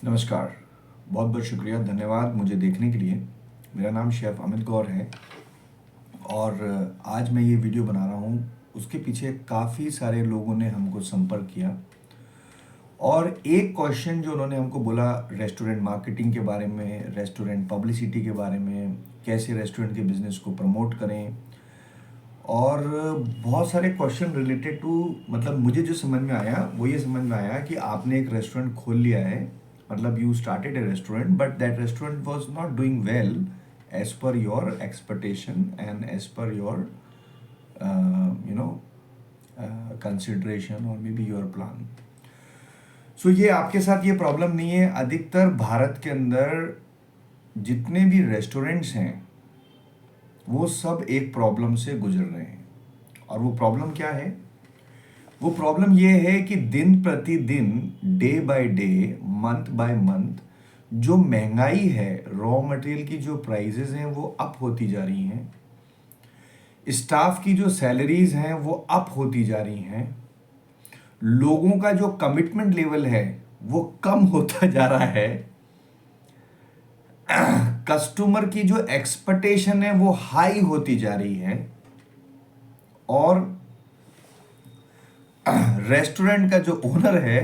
नमस्कार। बहुत बहुत शुक्रिया, धन्यवाद मुझे देखने के लिए। मेरा नाम शेफ़ अमित गौर है और आज मैं ये वीडियो बना रहा हूँ। उसके पीछे काफ़ी सारे लोगों ने हमको संपर्क किया और एक क्वेश्चन जो उन्होंने हमको बोला रेस्टोरेंट मार्केटिंग के बारे में, रेस्टोरेंट पब्लिसिटी के बारे में, कैसे रेस्टोरेंट के बिज़नेस को प्रमोट करें और बहुत सारे क्वेश्चन रिलेटेड टू, मतलब मुझे जो समझ में आया वो ये समझ में आया कि आपने एक रेस्टोरेंट खोल लिया है, मतलब you started a restaurant but that restaurant was not doing well as per your expectation and as per your you know consideration और maybe your plan. So ये आपके साथ ये प्रॉब्लम नहीं है। अधिकतर भारत के अंदर जितने भी रेस्टोरेंट्स हैं वो सब एक प्रॉब्लम से गुजर रहे हैं। और वो प्रॉब्लम क्या है? वो प्रॉब्लम ये है कि दिन प्रतिदिन, day by day, month by month जो महंगाई है, रॉ मटेरियल की जो प्राइसेस हैं वो अप होती जा रही हैं। स्टाफ की जो सैलरीज हैं वो अप होती जा रही हैं। लोगों का जो कमिटमेंट लेवल है वो कम होता जा रहा है। कस्टमर की जो एक्सपेक्टेशन है वो हाई होती जा रही है और रेस्टोरेंट का जो ओनर है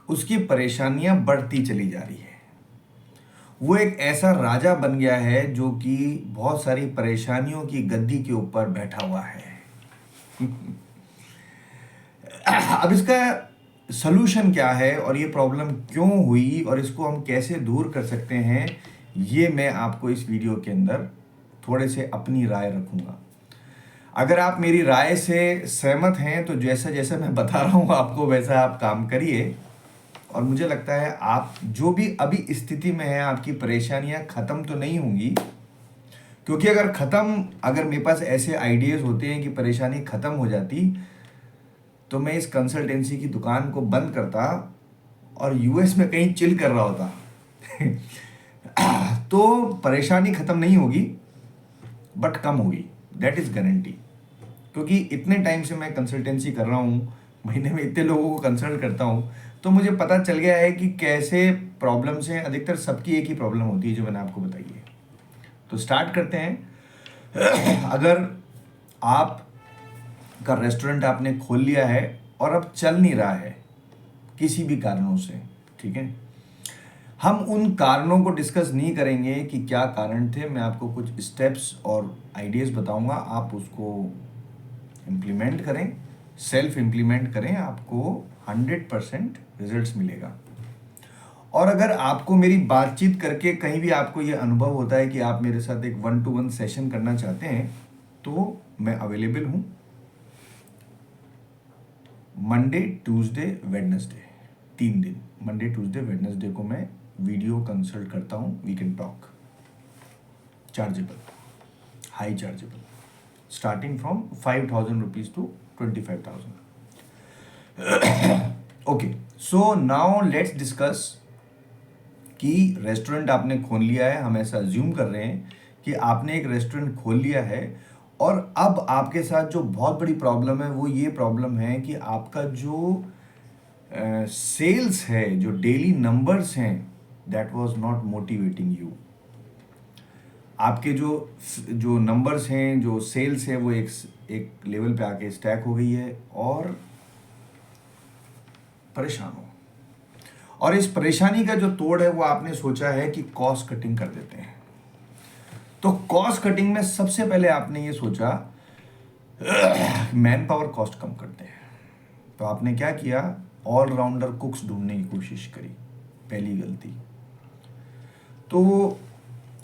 उसकी परेशानियां बढ़ती चली जा रही है। वो एक ऐसा राजा बन गया है जो कि बहुत सारी परेशानियों की गद्दी के ऊपर बैठा हुआ है। अब इसका सलूशन क्या है और ये प्रॉब्लम क्यों हुई और इसको हम कैसे दूर कर सकते हैं, ये मैं आपको इस वीडियो के अंदर थोड़े से अपनी राय रखूंगा। अगर आप मेरी राय से सहमत हैं तो जैसा जैसा मैं बता रहा हूँ आपको वैसा आप काम करिए। और मुझे लगता है आप जो भी अभी स्थिति में है, आपकी परेशानियां खत्म तो नहीं होंगी, क्योंकि अगर मेरे पास ऐसे आइडियाज होते हैं कि परेशानी खत्म हो जाती तो मैं इस कंसल्टेंसी की दुकान को बंद करता और यूएस में कहीं चिल कर रहा होता। तो परेशानी खत्म नहीं होगी बट कम होगी, दैट इज गारंटी। क्योंकि इतने टाइम से मैं कंसल्टेंसी कर रहा हूँ, महीने में इतने लोगों को कंसल्ट करता हूँ, तो मुझे पता चल गया है कि कैसे प्रॉब्लम्स हैं। अधिकतर सबकी एक ही प्रॉब्लम होती है जो मैंने आपको बताई है। तो स्टार्ट करते हैं। अगर आप का रेस्टोरेंट आपने खोल लिया है और अब चल नहीं रहा है किसी भी कारणों से, ठीक है, हम उन कारणों को डिस्कस नहीं करेंगे कि क्या कारण थे। मैं आपको कुछ स्टेप्स और आइडियाज़ बताऊंगा, आप उसको इम्प्लीमेंट करें, सेल्फ इम्प्लीमेंट करें, आपको 100% रिजल्ट्स मिलेगा। और अगर आपको मेरी बातचीत करके कहीं भी आपको ये अनुभव होता है कि आप मेरे साथ एक 1-to-1 सेशन करना चाहते हैं तो मैं अवेलेबल हूँ। मंडे, ट्यूसडे, वेडनेसडे, 3 दिन, मंडे, ट्यूसडे, वेडनेसडे को मैं वीडियो कंसल्ट करता हूँ। We can talk, chargeable, high chargeable, starting from 5,000 rupees to 25,000। Okay, so now let's discuss कि रेस्टोरेंट आपने खोल लिया है। हम ऐसा अज्यूम कर रहे हैं कि आपने एक रेस्टोरेंट खोल लिया है और अब आपके साथ जो बहुत बड़ी प्रॉब्लम है वो ये प्रॉब्लम है कि आपका जो सेल्स है, जो डेली नंबर्स हैं, that was not motivating you. आपके जो जो नंबर्स हैं, जो सेल्स है, वो एक लेवल पे आके स्टैक हो गई है और परेशान हो। और इस परेशानी का जो तोड़ है वो आपने सोचा है कि कॉस्ट कटिंग कर देते हैं। तो कॉस्ट कटिंग में सबसे पहले आपने ये सोचा मैन पावर कॉस्ट कम करते हैं। तो आपने क्या किया? ऑलराउंडर कुक्स ढूंढने की कोशिश करी, पहली गलती। तो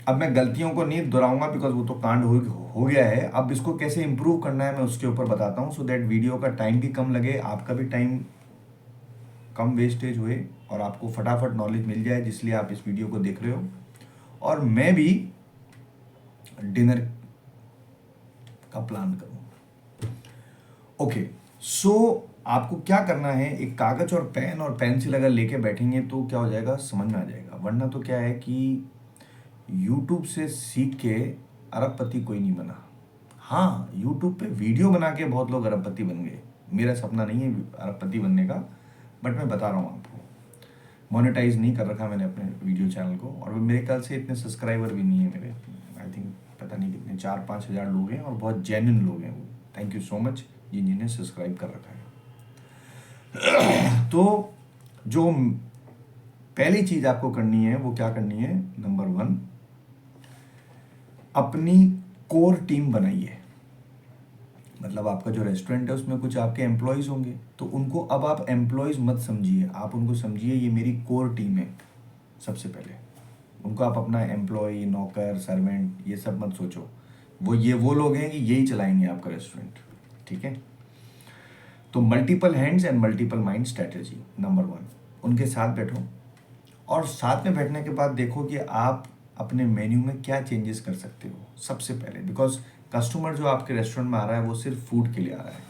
अब मैं गलतियों को नहीं दोहराऊंगा बिकॉज वो तो कांड हो गया है। अब इसको कैसे इंप्रूव करना है मैं उसके ऊपर बताता हूँ, सो दैट वीडियो का टाइम भी कम लगे, आपका भी टाइम कम वेस्टेज हुए और आपको फटाफट नॉलेज मिल जाए, जिसलिए आप इस वीडियो को देख रहे हो। और मैं भी डिनर का प्लान करूँ। ओके, सो आपको क्या करना है, एक कागज और पेन और पेंसिल अगर लेके बैठेंगे तो क्या हो जाएगा, समझ में आ जाएगा। वरना तो क्या है कि यूट्यूब से सीख के अरबपति कोई नहीं बना। हाँ, यूट्यूब पे वीडियो बना के बहुत लोग अरबपति बन गए। मेरा सपना नहीं है अरबपति बनने का, बट मैं बता रहा हूँ आपको। मोनेटाइज नहीं कर रखा मैंने अपने वीडियो चैनल को, और मेरे ख्याल से इतने सब्सक्राइबर भी नहीं है मेरे, आई थिंक पता नहीं कितने 4-5 हज़ार लोग हैं, और बहुत जेन्युइन लोग हैं वो। थैंक यू सो मच जिन्होंने सब्सक्राइब कर रखा है। तो जो पहली चीज़ आपको करनी है वो क्या करनी है, नंबर 1, अपनी कोर टीम बनाइए। मतलब आपका जो रेस्टोरेंट है उसमें कुछ आपके एम्प्लॉयज़ होंगे, तो उनको अब आप एम्प्लॉयज़ मत समझिए, आप उनको समझिए ये मेरी कोर टीम है। सबसे पहले उनको आप अपना एम्प्लॉय, नौकर, सर्वेंट ये सब मत सोचो, वो लोग हैं कि यही चलाएंगे आपका रेस्टोरेंट, ठीक है। तो multiple hands and multiple mind strategy number 1, उनके साथ बैठो, और साथ में बैठने के बाद देखो कि आप अपने मेन्यू में क्या चेंजेस कर सकते हो सबसे पहले, बिकॉज कस्टमर जो आपके रेस्टोरेंट में आ रहा है वो सिर्फ फूड के लिए आ रहा है।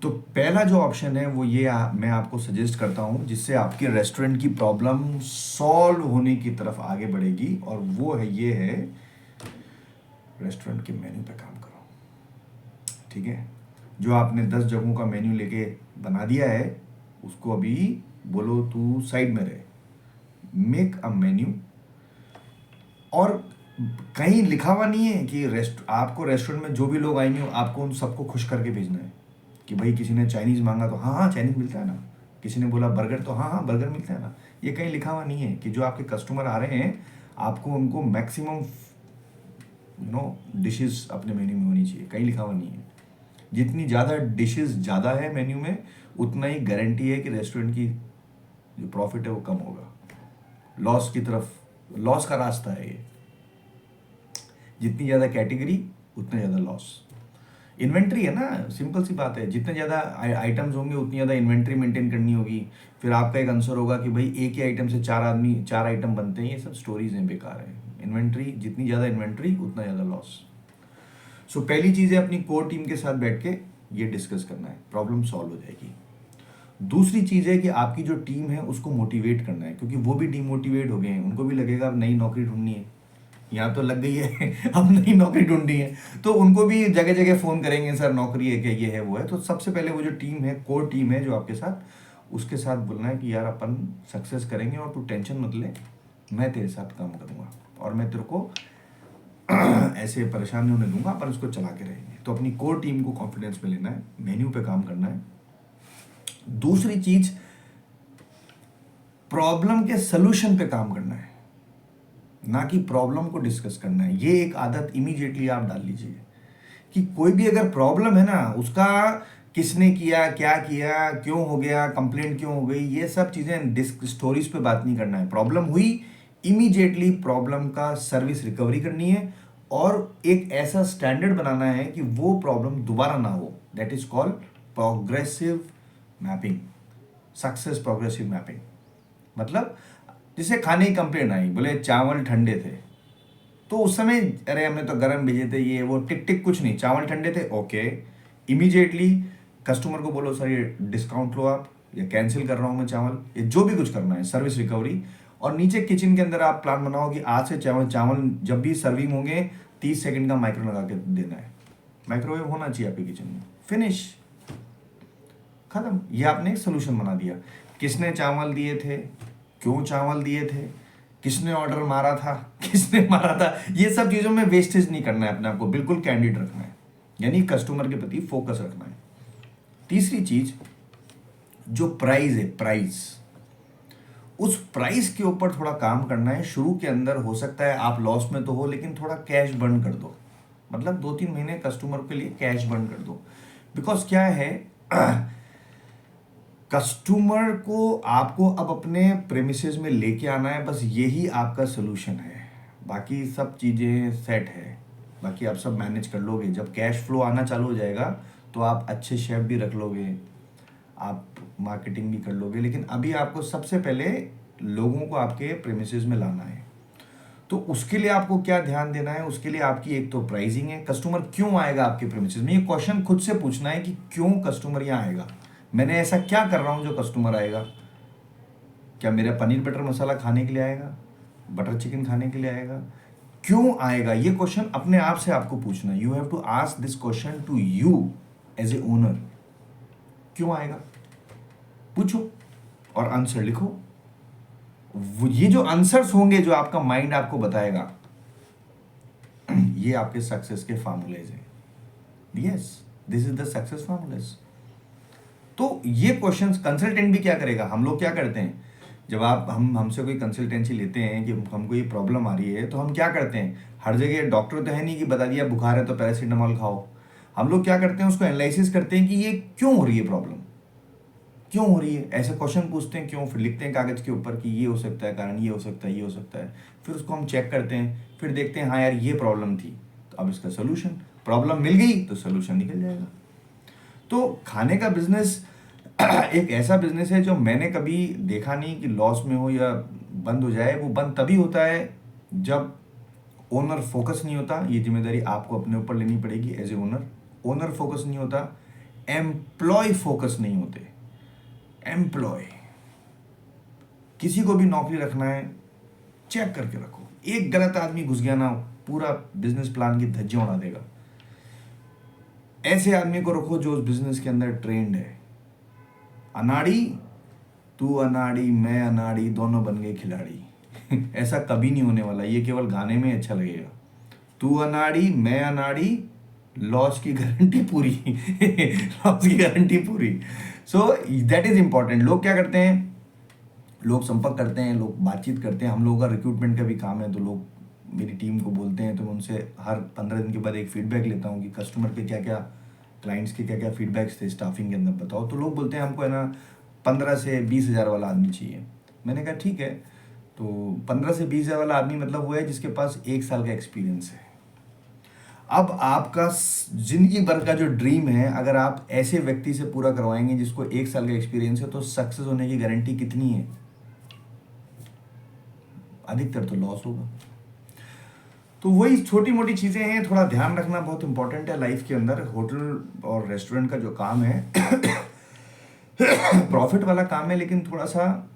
तो पहला जो ऑप्शन है वो ये मैं आपको सजेस्ट करता हूँ, जिससे आपके रेस्टोरेंट की प्रॉब्लम सॉल्व होने की तरफ आगे बढ़ेगी, और वो है ये है रेस्टोरेंट के मेन्यू पे काम करो, ठीक है। जो आपने 10 जगहों का मेन्यू लेके बना दिया है उसको अभी बोलो तू साइड में रहे, मेक अ मेन्यू। और कहीं लिखा हुआ नहीं है कि आपको रेस्टोरेंट में जो भी लोग आएंगे आपको उन सबको खुश करके भेजना है, कि भाई किसी ने चाइनीज़ मांगा तो हाँ हाँ चाइनीज़ मिलता है ना, किसी ने बोला बर्गर तो हाँ हाँ बर्गर मिलता है ना। ये कहीं लिखा हुआ नहीं है कि जो आपके कस्टमर आ रहे हैं आपको उनको मैक्सिमम डिशेस अपने मेन्यू में होनी चाहिए, कहीं लिखा हुआ नहीं है। जितनी ज़्यादा डिशेस ज़्यादा है मेन्यू में, उतना ही गारंटी है कि रेस्टोरेंट की जो प्रॉफिट है वो कम होगा, लॉस की तरफ, लॉस का रास्ता है ये। जितनी ज़्यादा कैटेगरी उतना ज़्यादा लॉस। इन्वेंट्री है ना, सिंपल सी बात है, जितने ज़्यादा आइटम्स होंगे उतनी ज़्यादा इन्वेंट्री मेंटेन करनी होगी। फिर आपका एक आंसर होगा कि भाई एक ही आइटम से 4 आइटम बनते हैं, ये सब स्टोरीज हैं, बेकार है। इन्वेंट्री, जितनी ज़्यादा इन्वेंट्री उतना ज़्यादा लॉस। सो पहली चीज़ है अपनी कोर टीम के साथ बैठ के ये डिस्कस करना है, प्रॉब्लम सॉल्व हो जाएगी। दूसरी चीज़ है कि आपकी जो टीम है उसको मोटिवेट करना है, क्योंकि वो भी डीमोटिवेट हो गए हैं, उनको भी लगेगा अब नई नौकरी ढूंढनी है, यहाँ तो लग गई है अब नई नौकरी ढूंढनी है, तो उनको भी जगह जगह फ़ोन करेंगे, सर नौकरी है क्या, ये है वो है। तो सबसे पहले वो जो टीम है, कोर टीम है जो आपके साथ, उसके साथ बोलना है कि यार अपन सक्सेस करेंगे और तू टेंशन मत ले, मैं तेरे साथ काम करूँगा और मैं तेरे को ऐसे परेशान नहीं होने दूंगा, अपन उसको चला के रहेंगे। तो अपनी कोर टीम को कॉन्फिडेंस में लेना है, मेन्यू पे काम करना है। दूसरी चीज, प्रॉब्लम के सलूशन पे काम करना है, ना कि प्रॉब्लम को डिस्कस करना है। ये एक आदत इमीडिएटली आप डाल लीजिए कि कोई भी अगर प्रॉब्लम है ना, उसका किसने किया, क्या किया, क्यों हो गया, कंप्लेंट क्यों हो गई, ये सब चीज़ें स्टोरीज पे बात नहीं करना है। प्रॉब्लम हुई, इमीडिएटली प्रॉब्लम का सर्विस रिकवरी करनी है, और एक ऐसा स्टैंडर्ड बनाना है कि वो प्रॉब्लम दोबारा ना हो। That is called progressive mapping, success progressive mapping. मतलब जैसे खाने की कंप्लेंट आई, बोले चावल ठंडे थे, तो उस समय अरे हमने तो गर्म भेजे थे, ये वो टिक टिक कुछ नहीं, चावल ठंडे थे, ओके। इमीडिएटली कस्टमर को बोलो सर ये डिस्काउंट लो आप, या कैंसिल कर रहा हूँ मैं चावल, ये जो भी कुछ करना है, सर्विस रिकवरी। और नीचे किचन के अंदर आप प्लान बनाओ कि आज से चावल जब भी सर्विंग होंगे 30 सेकंड का माइक्रो लगा के देना है, माइक्रोवेव होना चाहिए आपके किचन में, फिनिश, खत्म। ये आपने एक सोल्यूशन बना दिया। किसने चावल दिए थे, क्यों चावल दिए थे, किसने ऑर्डर मारा था, किसने मारा था, ये सब चीज़ों में वेस्टेज नहीं करना है, अपने आप को बिल्कुल कैंडिड रखना है, यानी कस्टमर के प्रति फोकस रखना है। तीसरी चीज, जो प्राइस है, प्राइस, उस प्राइस के ऊपर थोड़ा काम करना है। शुरू के अंदर हो सकता है आप लॉस में तो हो, लेकिन थोड़ा कैश बर्न कर दो, मतलब 2-3 महीने कस्टमर के लिए कैश बर्न कर दो। बिकॉज क्या है, कस्टमर को आपको अब अपने प्रेमिसेस में लेके आना है, बस यही आपका सोल्यूशन है। बाकी सब चीज़ें सेट है, बाकी आप सब मैनेज कर लोगे। जब कैश फ्लो आना चालू हो जाएगा तो आप अच्छे शेफ भी रख लोगे, आप मार्केटिंग भी कर लोगे, लेकिन अभी आपको सबसे पहले लोगों को आपके प्रेमिसेस में लाना है। तो उसके लिए आपको क्या ध्यान देना है, उसके लिए आपकी एक तो प्राइसिंग है, कस्टमर क्यों आएगा आपके प्रेमिसेस में, ये क्वेश्चन खुद से पूछना है कि क्यों कस्टमर यहाँ आएगा, मैंने ऐसा क्या कर रहा हूँ जो कस्टमर आएगा। क्या मेरा पनीर बटर मसाला खाने के लिए आएगा, बटर चिकन खाने के लिए आएगा, क्यों आएगा, ये क्वेश्चन अपने आप से आपको पूछना है। You have to ask this question to you as a owner, क्यों आएगा पूछो और आंसर लिखो। ये जो आंसर्स होंगे जो आपका माइंड आपको बताएगा, ये आपके सक्सेस के फार्मूलेज हैं। Yes, this is the success फार्मूलेज। तो ये क्वेश्चंस कंसल्टेंट भी क्या करेगा, हम लोग क्या करते हैं, जब आप हमसे कोई कंसल्टेंसी लेते हैं कि हमको ये प्रॉब्लम आ रही है, तो हम क्या करते हैं, हर जगह डॉक्टर तो है नहीं कि बता दिया बुखार है तो पैरासीटामोल खाओ। हम लोग क्या करते हैं, उसको एनालिसिस करते हैं कि ये क्यों हो रही है प्रॉब्लम, क्यों हो रही है, ऐसे क्वेश्चन पूछते हैं क्यों, फिर लिखते हैं कागज के ऊपर कि ये हो सकता है कारण, ये हो सकता है, ये हो सकता है, फिर उसको हम चेक करते हैं, फिर देखते हैं हाँ यार ये प्रॉब्लम थी, तो अब इसका सोल्यूशन, प्रॉब्लम मिल गई तो सोल्यूशन निकल जाएगा। तो खाने का बिजनेस एक ऐसा बिजनेस है जो मैंने कभी देखा नहीं कि लॉस में हो या बंद हो जाए। वो बंद तभी होता है जब ओनर फोकस नहीं होता। ये जिम्मेदारी आपको अपने ऊपर लेनी पड़ेगी as a owner. Owner focus नहीं होता, एम्प्लॉय फोकस नहीं होते। एम्प्लॉय, किसी को भी नौकरी रखना है चेक करके रखो, एक गलत आदमी घुस गया ना पूरा बिजनेस प्लान की धज्जियां उड़ा देगा। ऐसे आदमी को रखो जो उस बिजनेस के अंदर ट्रेंड है। अनाड़ी, तू अनाड़ी मैं अनाड़ी दोनों बन गए खिलाड़ी ऐसा कभी नहीं होने वाला, ये केवल गाने में अच्छा लगेगा। तू अनाड़ी मैं अनाड़ी, लॉस की गारंटी पूरी लॉस की गारंटी पूरी। So that is important. लोग क्या करते हैं, लोग संपर्क करते हैं, लोग बातचीत करते हैं। हम लोगों का रिक्रूटमेंट का भी काम है, तो लोग मेरी टीम को बोलते हैं, तो मैं उनसे हर 15 दिन के बाद एक फीडबैक लेता हूँ कि कस्टमर के क्या क्या, क्लाइंट्स के क्या क्या फीडबैक्स थे स्टाफिंग के अंदर बताओ। तो लोग बोलते हैं हमको है ना 15 से 20 हज़ार वाला आदमी चाहिए। मैंने कहा ठीक है, तो 15 से 20 हज़ार वाला आदमी मतलब वो है जिसके पास 1 साल का एक्सपीरियंस है। अब आपका जिंदगी भर का जो ड्रीम है, अगर आप ऐसे व्यक्ति से पूरा करवाएंगे जिसको 1 साल का एक्सपीरियंस है, तो सक्सेस होने की गारंटी कितनी है? अधिकतर तो लॉस होगा। तो वही छोटी मोटी चीज़ें हैं, थोड़ा ध्यान रखना बहुत इंपॉर्टेंट है लाइफ के अंदर। होटल और रेस्टोरेंट का जो काम है प्रॉफिट वाला काम है, लेकिन थोड़ा सा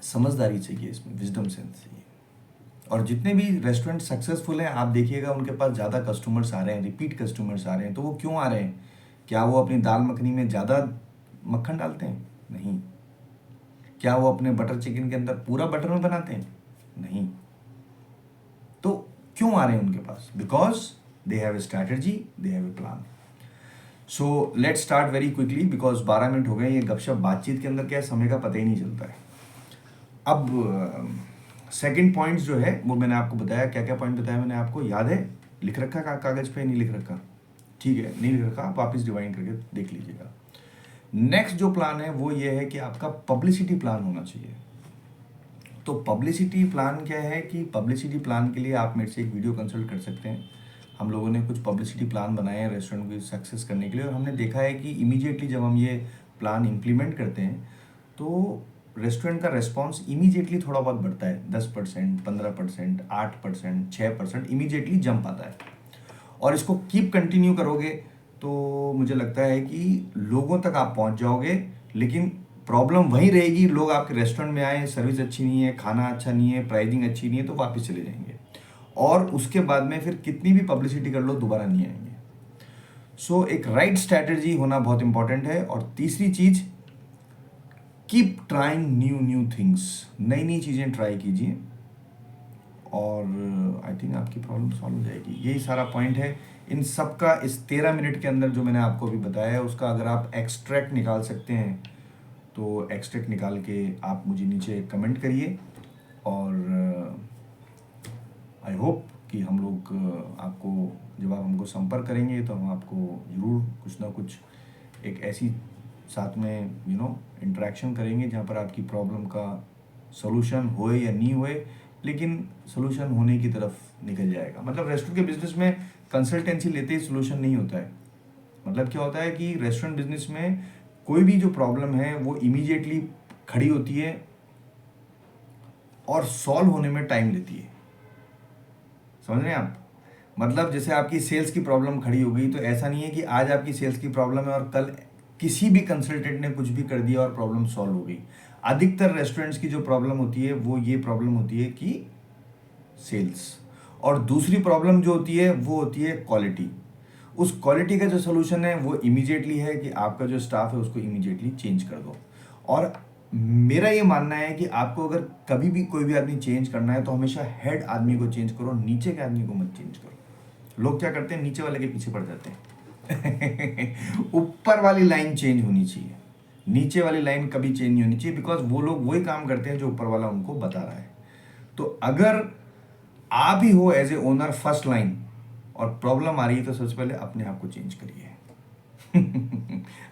समझदारी चाहिए इसमें, विजडम सेंस चाहिए। और जितने भी रेस्टोरेंट सक्सेसफुल हैं आप देखिएगा उनके पास ज़्यादा कस्टमर्स आ रहे हैं, रिपीट कस्टमर्स आ रहे हैं। तो वो क्यों आ रहे हैं? क्या वो अपनी दाल मखनी में ज़्यादा मक्खन डालते हैं? नहीं। क्या वो अपने बटर चिकन के अंदर पूरा बटर में बनाते हैं? नहीं। तो क्यों आ रहे हैं उनके पास? Because they have a strategy, they have a plan. So let's start very quickly, because 12 minute हो गए। ये गपशप बातचीत के अंदर क्या है, समय का पता ही नहीं चलता है। अब सेकंड पॉइंट्स जो है वो मैंने आपको बताया। क्या क्या पॉइंट बताया मैंने आपको, याद है? लिख रखा कागज पे? नहीं लिख रखा? ठीक है, नहीं लिख रखा, आप वापस डिवाइड करके देख लीजिएगा। नेक्स्ट जो प्लान है वो ये है कि आपका पब्लिसिटी प्लान होना चाहिए। तो पब्लिसिटी प्लान क्या है कि पब्लिसिटी प्लान के लिए आप मेरे से एक वीडियो कंसल्ट कर सकते हैं। हम लोगों ने कुछ पब्लिसिटी प्लान बनाए हैं रेस्टोरेंट को सक्सेस करने के लिए, और हमने देखा है कि इमीडिएटली जब हम ये प्लान इम्प्लीमेंट करते हैं तो रेस्टोरेंट का रेस्पॉन्स इमीडिएटली थोड़ा बहुत बढ़ता है। 10%, 15%, 8%, 6% इमीडिएटली जंप आता है। और इसको कीप कंटिन्यू करोगे तो मुझे लगता है कि लोगों तक आप पहुंच जाओगे। लेकिन प्रॉब्लम वहीं रहेगी, लोग आपके रेस्टोरेंट में आए, सर्विस अच्छी नहीं है, खाना अच्छा नहीं है, प्राइसिंग अच्छी नहीं है, तो वापस चले जाएंगे। और उसके बाद में फिर कितनी भी पब्लिसिटी कर लो दोबारा नहीं आएंगे। सो एक राइट स्ट्रैटेजी होना बहुत इंपॉर्टेंट है। और तीसरी चीज, कीप ट्राइंग न्यू थिंग्स, नई नई चीज़ें ट्राई कीजिए, और आई थिंक आपकी प्रॉब्लम सॉल्व हो जाएगी। यही सारा पॉइंट है इन सब का। इस 13 मिनट के अंदर जो मैंने आपको अभी बताया है उसका अगर आप एक्सट्रैक्ट निकाल सकते हैं तो एक्सट्रैक्ट निकाल के आप मुझे नीचे कमेंट करिए। और आई होप कि हम लोग आपको, जब आप हमको संपर्क करेंगे तो हम आपको ज़रूर कुछ ना कुछ एक ऐसी साथ में इंटरेक्शन करेंगे जहाँ पर आपकी प्रॉब्लम का सोल्यूशन होए या नहीं होए, लेकिन सोल्यूशन होने की तरफ निकल जाएगा। मतलब रेस्टोरेंट के बिजनेस में कंसल्टेंसी लेते ही सोल्यूशन नहीं होता है। मतलब क्या होता है कि रेस्टोरेंट बिजनेस में कोई भी जो प्रॉब्लम है वो इमीडिएटली खड़ी होती है और सॉल्व होने में टाइम लेती है। समझ रहे हैं आप? मतलब जैसे आपकी सेल्स की प्रॉब्लम खड़ी हो गई, तो ऐसा नहीं है कि आज आपकी सेल्स की प्रॉब्लम है और कल किसी भी कंसल्टेंट ने कुछ भी कर दिया और प्रॉब्लम सॉल्व हो गई। अधिकतर रेस्टोरेंट्स की जो प्रॉब्लम होती है वो ये प्रॉब्लम होती है कि सेल्स, और दूसरी प्रॉब्लम जो होती है वो होती है क्वालिटी। उस क्वालिटी का जो सोल्यूशन है वो इमीडिएटली है कि आपका जो स्टाफ है उसको इमीडिएटली चेंज कर दो। और मेरा ये मानना है कि आपको अगर कभी भी कोई भी आदमी चेंज करना है तो हमेशा हेड आदमी को चेंज करो, नीचे के आदमी को मत चेंज करो। लोग क्या करते हैं, नीचे वाले के पीछे पड़ जाते हैं। ऊपर वाली लाइन चेंज होनी चाहिए, नीचे वाली लाइन कभी चेंज नहीं होनी चाहिए, बिकॉज वो लोग वही काम करते हैं जो ऊपर वाला उनको बता रहा है। तो अगर आप ही हो as a owner first line और प्रॉब्लम आ रही है तो सबसे पहले अपने आप को चेंज करिए।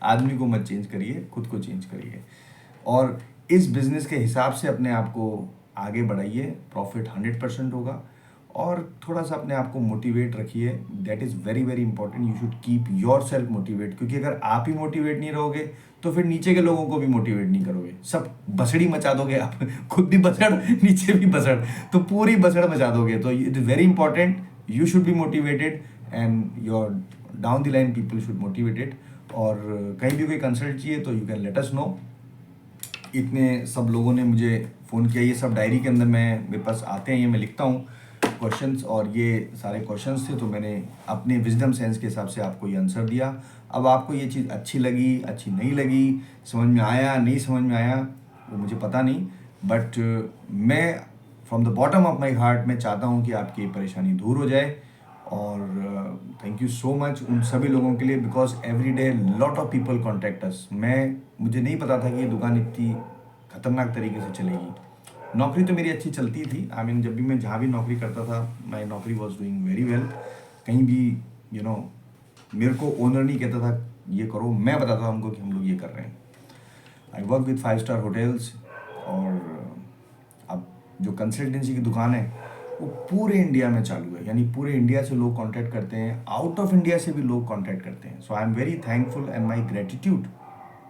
आदमी को मत चेंज करिए, खुद को चेंज करिए और इस बिजनेस के हिसाब से अपने आप को आगे बढ़ाइए। प्रॉफिट 100% होगा। और थोड़ा सा अपने आप को मोटिवेट रखिए, that is very very important. You should keep your self motivate, क्योंकि अगर आप ही मोटिवेट नहीं रहोगे तो फिर नीचे के लोगों को भी मोटिवेट नहीं करोगे, सब बसड़ी मचा दोगे आप। खुद भी बसड़, नीचे भी बसड़, तो पूरी बसड़ मचा दोगे। तो it is very important, you should be motivated and your down the line people should motivated. और कहीं भी कोई कंसल्ट चाहिए तो you can let us know. इतने सब लोगों ने मुझे फ़ोन किया, ये सब डायरी के अंदर मेरे पास आते हैं, ये मैं लिखता हूँ क्वेश्चंस, और ये सारे क्वेश्चंस थे तो मैंने अपने विजडम सेंस के हिसाब से आपको ये आंसर दिया। अब आपको ये चीज़ अच्छी लगी, अच्छी नहीं लगी, समझ में आया नहीं समझ में आया, वो मुझे पता नहीं, बट मैं from the bottom of my heart मैं चाहता हूँ कि आपकी ये परेशानी दूर हो जाए। और थैंक यू सो मच उन सभी लोगों के लिए, because every day lot of people contact us. मुझे नहीं पता था कि ये दुकान इतनी खतरनाक तरीके से चलेगी। नौकरी तो मेरी अच्छी चलती थी, आई मीन जब भी मैं जहाँ भी नौकरी करता था माई नौकरी वॉज डूइंग वेरी वेल। कहीं भी यू नो मेरे को ओनर नहीं कहता था ये करो, मैं बताता था हमको कि हम लोग ये कर रहे हैं। I work with 5 star hotels. और अब जो कंसल्टेंसी की दुकान है वो पूरे इंडिया में चालू है, यानी पूरे इंडिया से लोग कांटेक्ट करते हैं, आउट ऑफ इंडिया से भी लोग कांटेक्ट करते हैं। So I am very thankful and my gratitude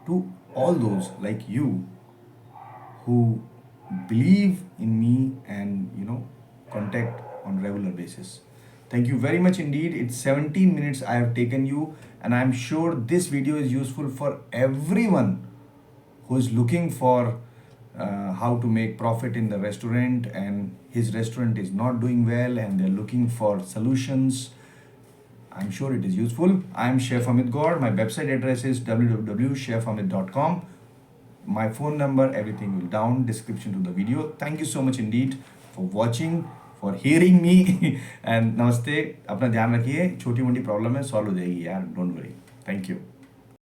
to all those like you who believe in me and contact on regular basis. Thank you very much indeed. It's 17 minutes I have taken you, and I'm sure this video is useful for everyone who is looking for how to make profit in the restaurant and his restaurant is not doing well and they're looking for solutions. I'm sure it is useful. I'm Chef Amit Gaur. My website address is www.chefamit.com. My phone number, everything will down description to the video. Thank you so much indeed for watching, for hearing me and namaste. अपना ध्यान रखिए, छोटी मोटी problem है solve हो जाएगी यार, don't worry. Thank you.